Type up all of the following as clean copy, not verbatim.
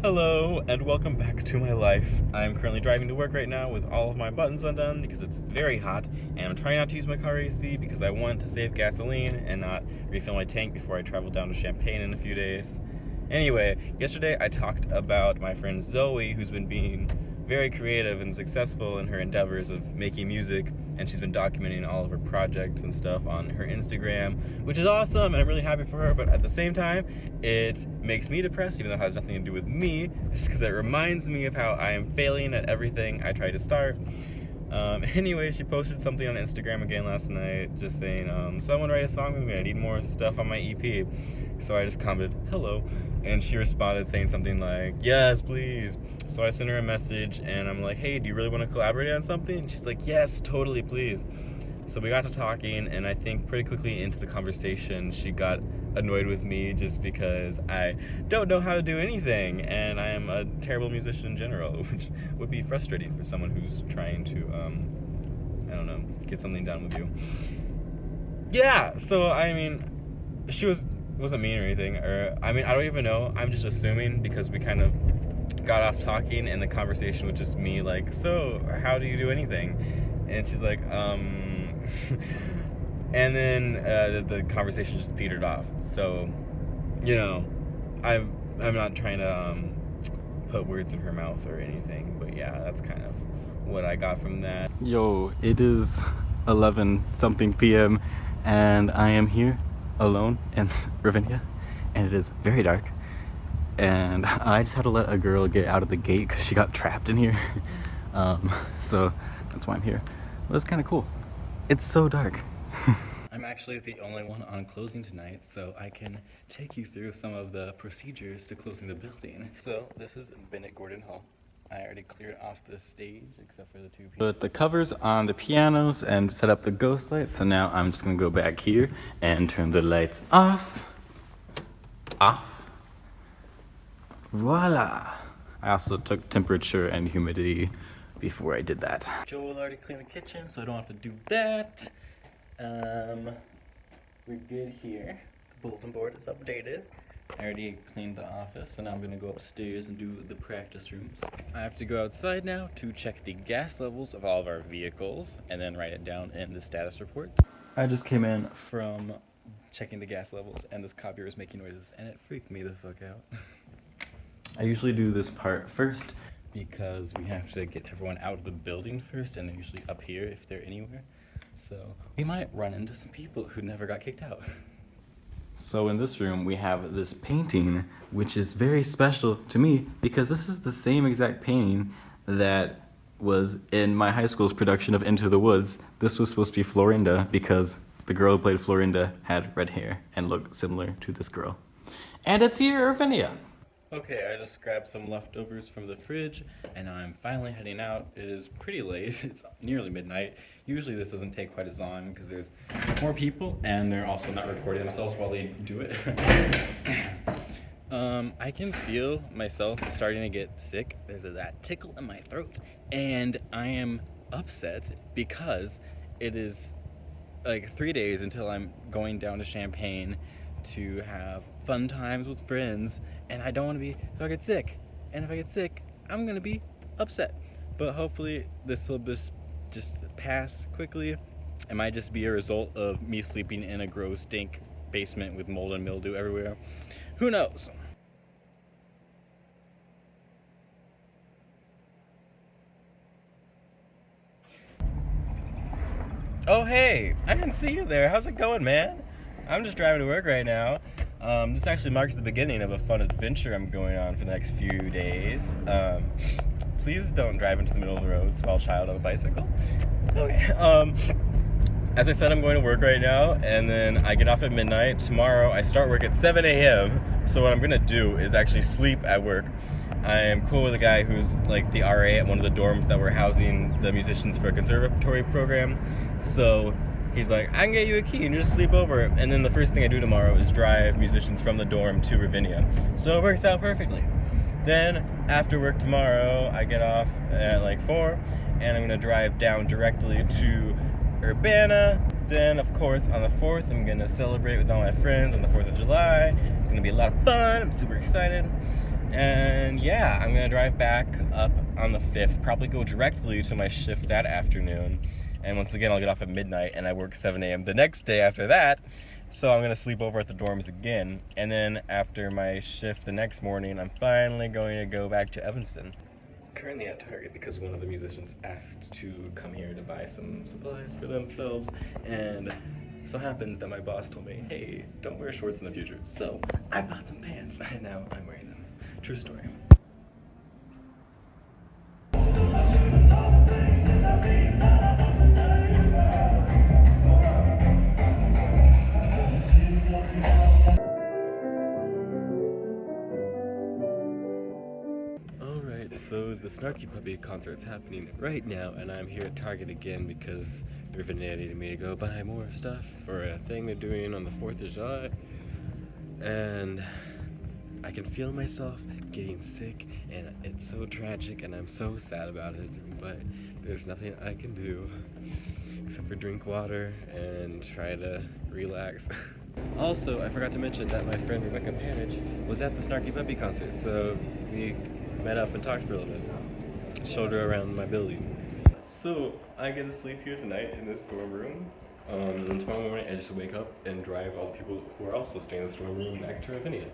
Hello and welcome back to my life. I'm currently driving to work right now with all of my buttons undone because it's very hot, and I'm trying not to use my car AC because I want to save gasoline and not refill my tank before I travel down to Champaign in a few days. Anyway, yesterday I talked about my friend Zoe, who's been being very creative and successful in her endeavors of making music, and she's been documenting all of her projects and stuff on her Instagram, which is awesome, and I'm really happy for her. But at the same time, it makes me depressed, even though it has nothing to do with me, just because it reminds me of how I am failing at everything I try to start. Anyway, she posted something on Instagram again last night, just saying, someone write a song with me, I need more stuff on my EP. So I just commented, hello, and she responded saying something like, yes, please. So I sent her a message, and I'm like, hey, do you really want to collaborate on something? And she's like, yes, totally, please. So we got to talking, and I think pretty quickly into the conversation, she got annoyed with me just because I don't know how to do anything, and I am a terrible musician in general, which would be frustrating for someone who's trying to, I don't know, get something done with you. Yeah, so, I mean, she wasn't mean or anything, or, I mean, I don't even know, I'm just assuming because we kind of got off talking, and the conversation was just me, like, so, how do you do anything? And she's like, and then the conversation just petered off. So, you know, I'm not trying to put words in her mouth or anything, but yeah, that's kind of what I got from that. Yo, it is 11 something p.m. and I am here alone in Ravinia, and it is very dark, and I just had to let a girl get out of the gate because she got trapped in here. So that's why I'm here. Well, it's kind of cool. It's so dark. I'm actually the only one on closing tonight, so I can take you through some of the procedures to closing the building. So this is Bennett Gordon Hall. I already cleared off the stage except for the two people. Put the covers on the pianos and set up the ghost lights. So now I'm just gonna go back here and turn the lights off. Off. Voila. I also took temperature and humidity before I did that. Joel already cleaned the kitchen, so I don't have to do that. We're good here. The bulletin board is updated. I already cleaned the office, so now I'm gonna go upstairs and do the practice rooms. I have to go outside now to check the gas levels of all of our vehicles and then write it down in the status report. I just came in from checking the gas levels, and this copier was making noises, and it freaked me the fuck out. I usually do this part first because we have to get everyone out of the building first, and they're usually up here if they're anywhere. So we might run into some people who never got kicked out. So in this room we have this painting, which is very special to me because this is the same exact painting that was in my high school's production of Into the Woods. This was supposed to be Florinda because the girl who played Florinda had red hair and looked similar to this girl. And it's here, Ravinia. Okay, I just grabbed some leftovers from the fridge, and I'm finally heading out. It is pretty late. It's nearly midnight. Usually this doesn't take quite as long because there's more people, and they're also not recording themselves while they do it. I can feel myself starting to get sick. There's that tickle in my throat, and I am upset because it is like 3 days until I'm going down to Champaign to have fun times with friends, and I don't want to be, if I get sick, and if I get sick, I'm gonna be upset. But hopefully this will just pass quickly. It might just be a result of me sleeping in a gross stink basement with mold and mildew everywhere. Who knows? Oh hey, I didn't see you there. How's it going, man? I'm just driving to work right now. This actually marks the beginning of a fun adventure I'm going on for the next few days. Please don't drive into the middle of the road, small child on a bicycle. Okay. As I said, I'm going to work right now, and then I get off at midnight. Tomorrow I start work at 7 a.m. So what I'm gonna do is actually sleep at work. I am cool with a guy who's like the RA at one of the dorms that we're housing the musicians for a conservatory program. So he's like, I can get you a key and just sleep over. And then the first thing I do tomorrow is drive musicians from the dorm to Ravinia. So it works out perfectly. Then after work tomorrow, I get off at like 4, and I'm gonna drive down directly to Urbana. Then of course on the 4th, I'm gonna celebrate with all my friends on the 4th of July. It's gonna be a lot of fun. I'm super excited. And yeah, I'm gonna drive back up on the 5th, probably go directly to my shift that afternoon. And once again, I'll get off at midnight and I work 7 a.m. the next day after that. So I'm gonna sleep over at the dorms again. And then after my shift the next morning, I'm finally going to go back to Evanston. Currently at Target because one of the musicians asked to come here to buy some supplies for themselves. And so happens that my boss told me, hey, don't wear shorts in the future. So I bought some pants and now I'm wearing them. True story. Alright, so the Snarky Puppy concert's happening right now, and I'm here at Target again because Ravinia needed me to go buy more stuff for a thing they're doing on the 4th of July. And I can feel myself getting sick, and it's so tragic, and I'm so sad about it, but there's nothing I can do except for drink water and try to relax. Also, I forgot to mention that my friend Rebecca Panage was at the Snarky Puppy concert, so we met up and talked for a little bit. Showed her around my building. So, I get to sleep here tonight in this dorm room. And tomorrow morning I just wake up and drive all the people who are also staying in this dorm room back to Ravinia,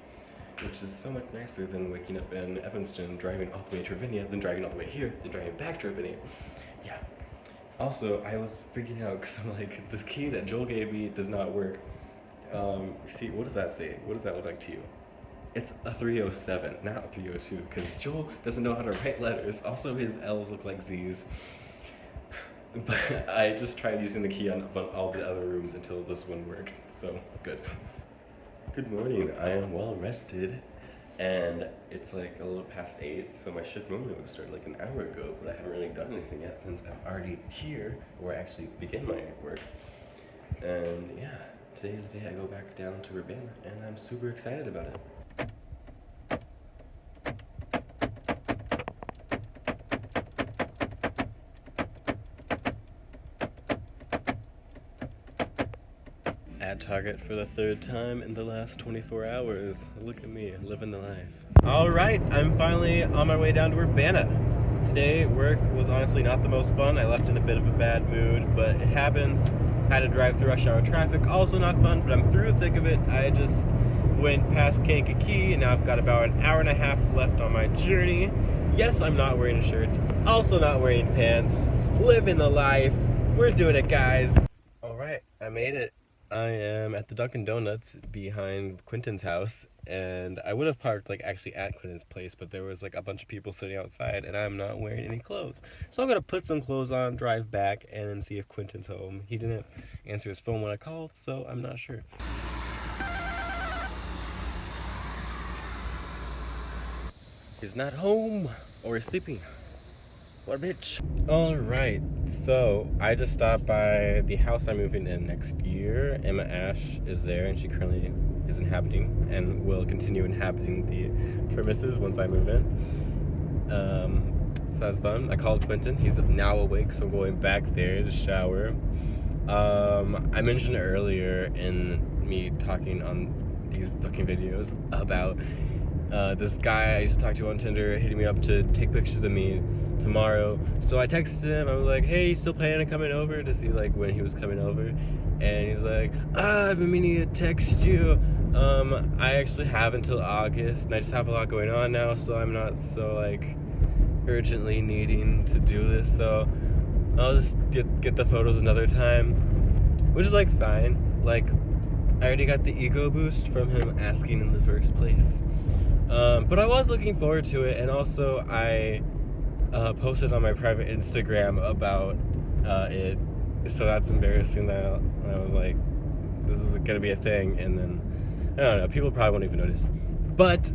which is so much nicer than waking up in Evanston, driving all the way to Ravinia, then driving all the way here, then driving back to Ravinia. Yeah. Also, I was freaking out because I'm like, this key that Joel gave me does not work. See, what does that say? What does that look like to you? It's a 307, not a 302, because Joel doesn't know how to write letters. Also, his L's look like Z's. But I just tried using the key on all the other rooms until this one worked, so good. Good morning, I am well rested, and it's like a little past 8, so my shift normally would start like an hour ago, but I haven't really done anything yet since I'm already here, where I actually begin my work. And yeah, today's the day I go back down to Urbana, and I'm super excited about it. At Target for the 3rd time in the last 24 hours. Look at me, living the life. Alright, I'm finally on my way down to Urbana. Today, work was honestly not the most fun. I left in a bit of a bad mood, but it happens. Had to drive through rush hour traffic, also not fun, but I'm through the thick of it. I just went past Kankakee, and now I've got about an hour and a half left on my journey. Yes, I'm not wearing a shirt, also not wearing pants. Living the life. We're doing it, guys. Alright, I made it. I am at the Dunkin' Donuts behind Quentin's house, and I would have parked like actually at Quentin's place, but there was like a bunch of people sitting outside and I'm not wearing any clothes. So I'm gonna put some clothes on, drive back, and then see if Quentin's home. He didn't answer his phone when I called, so I'm not sure. He's not home, or he's sleeping. What a bitch. Alright, so I just stopped by the house I'm moving in next year. Emma Ash is there, and she currently is inhabiting and will continue inhabiting the premises once I move in. So that's fun. I called Quentin. He's now awake, so I'm going back there to shower. I mentioned earlier in me talking on these fucking videos about this guy I used to talk to on Tinder hitting me up to take pictures of me tomorrow. So I texted him. I was like, hey, you still planning on coming over, to see like when he was coming over. And he's like, I've been meaning to text you. I actually have until August, and I just have a lot going on now, so I'm not so like urgently needing to do this. So I'll just get the photos another time, which is like fine. Like, I already got the ego boost from him asking in the first place. But I was looking forward to it, and also I posted on my private Instagram about it, so that's embarrassing that I was like, this is gonna be a thing, and then, I don't know, people probably won't even notice. But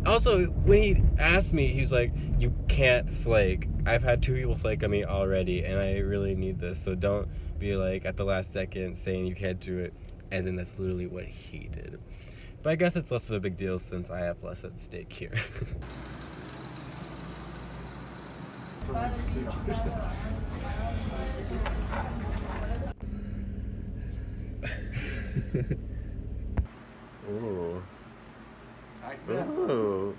also, when he asked me, he was like, you can't flake. I've had 2 people flake on me already, and I really need this, so don't be like at the last second saying you can't do it, and then that's literally what he did. But I guess it's less of a big deal since I have less at stake here. Oh. Oh.